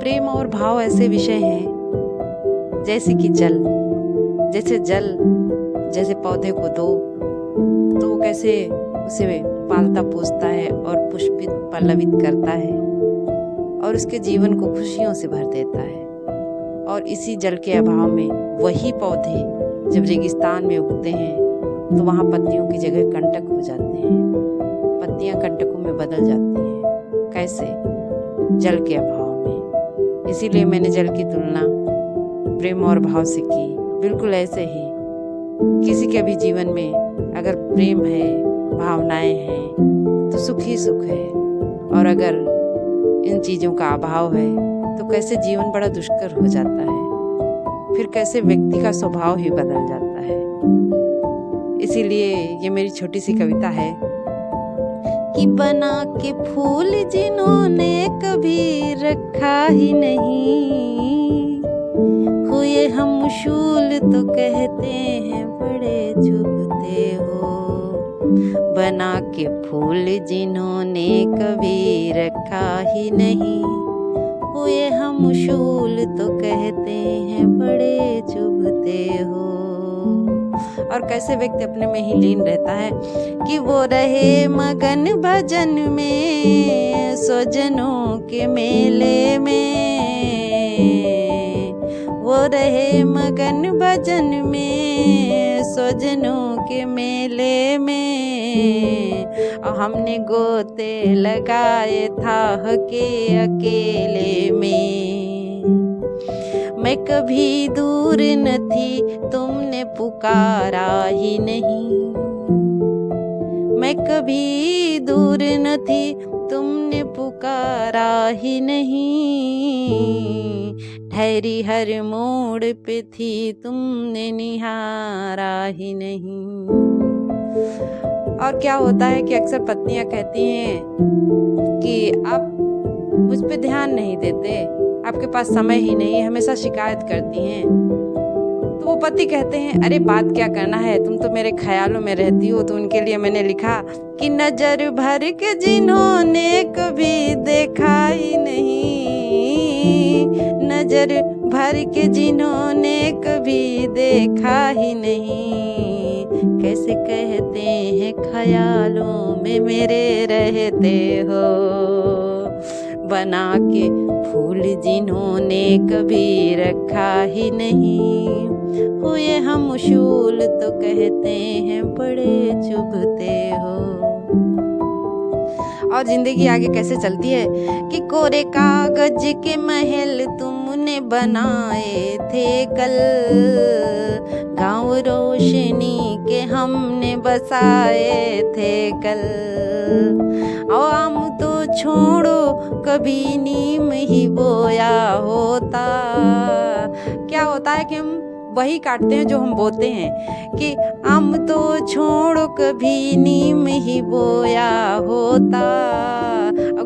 प्रेम और भाव ऐसे विषय हैं जैसे कि जल, जैसे पौधे को दो तो वो कैसे उसे पालता पोसता है और पुष्पित पल्लवित करता है और उसके जीवन को खुशियों से भर देता है। और इसी जल के अभाव में वही पौधे जब रेगिस्तान में उगते हैं तो वहाँ पत्तियों की जगह कंटक हो जाते हैं, पत्तियाँ कंटकों में बदल जाती हैं। कैसे? जल के अभाव में। इसीलिए मैंने जल की तुलना प्रेम और भाव से की। बिल्कुल ऐसे ही किसी के भी जीवन में अगर प्रेम है, भावनाएं हैं तो सुख ही सुख है, और अगर इन चीज़ों का अभाव है तो कैसे जीवन बड़ा दुष्कर हो जाता है, फिर कैसे व्यक्ति का स्वभाव ही बदल जाता है। इसीलिए ये मेरी छोटी सी कविता है कि बना के फूल जिन्होंने कभी रखा ही नहीं, हुए हम शूल तो कहते हैं बड़े चुभते हो। बना के फूल जिन्होंने कभी रखा ही नहीं, हुए हम शूल तो कहते हैं बड़े चुभते हो। और कैसे व्यक्ति अपने में ही लीन रहता है कि वो रहे मगन भजन में, स्वजनों के मेले में, वो रहे मगन भजन में, स्वजनों के मेले में, और हमने गोते लगाए था के अकेले में। मैं कभी दूर न थी तुमने पुकारा ही नहीं, मैं कभी दूर न थी तुमने पुकारा ही नहीं, ठहरी हर मोड़ पे थी तुमने निहारा ही नहीं। और क्या होता है कि अक्सर पत्नियां कहती हैं कि आप मुझ पे ध्यान नहीं देते, आपके पास समय ही नहीं, हमेशा शिकायत करती हैं। तो वो पति कहते हैं अरे बात क्या करना है, तुम तो मेरे ख्यालों में रहती हो। तो उनके लिए मैंने लिखा कि नजर भर के जिन्होंने कभी देखा ही नहीं, नजर भर के जिन्होंने कभी देखा ही नहीं, कैसे कहते हैं ख्यालों में मेरे रहते हो। बना के फूल जिन्होंने कभी रखा ही नहीं, हुए हम शूल तो कहते हैं बड़े चुभते हो। और जिंदगी आगे कैसे चलती है कि कोरे कागज के महल तुमने बनाए थे कल, गाँव रोशनी के हमने बसाए थे कल, और आम तो छोड़ो कभी नीम ही बोया होता। क्या होता है कि हम वही काटते हैं जो हम बोते हैं, कि आम तो छोड़ो कभी नीम ही बोया होता,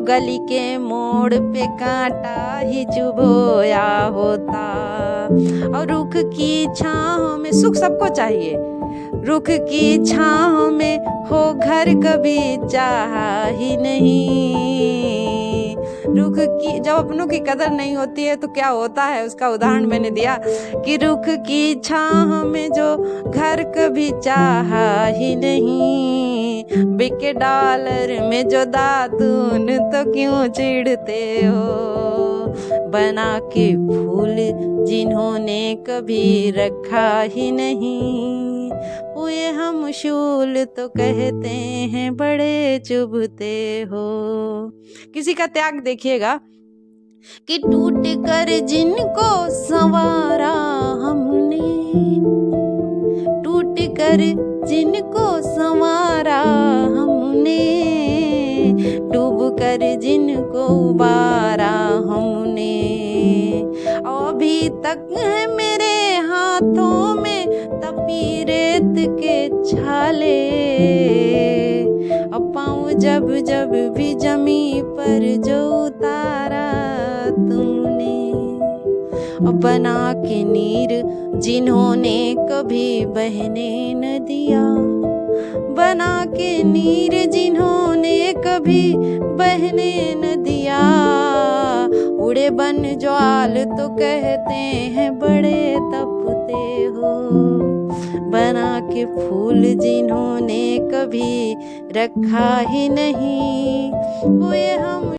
गली के मोड़ पे कांटा ही चुभोया होता। और रुख की छाँव में सुख सबको चाहिए, रुख की छाँव में हो घर कभी चाहा ही नहीं। रुख की जब अपनों की कदर नहीं होती है तो क्या होता है, उसका उदाहरण मैंने दिया कि रुख की छाँव में जो घर कभी चाहा ही नहीं, बिके डॉलर में जो दातून तो क्यों चिढ़ते हो। बना के फूल जिन्होंने कभी रखा ही नहीं, हुए हम शूल तो कहते हैं बड़े चुभते हो। किसी का त्याग देखिएगा कि टूट कर जिनको संवारा हमने, टूट कर जिनको संवारा हमने, डूब कर जिनको उबारा हमने, अभी तक है मेरे हाथों में तपी रेत के छाले, पाँव जब जब भी जमी पर जो उतारा तुमने। बना के नीर जिन्होंने कभी बहने न दिया, बना के नीर जिन्होंने कभी बहने न दिया, बूढ़े बन ज्वाल तो कहते हैं बड़े तपते हो, बना के फूल जिन्होंने कभी रखा ही नहीं, वो ये हम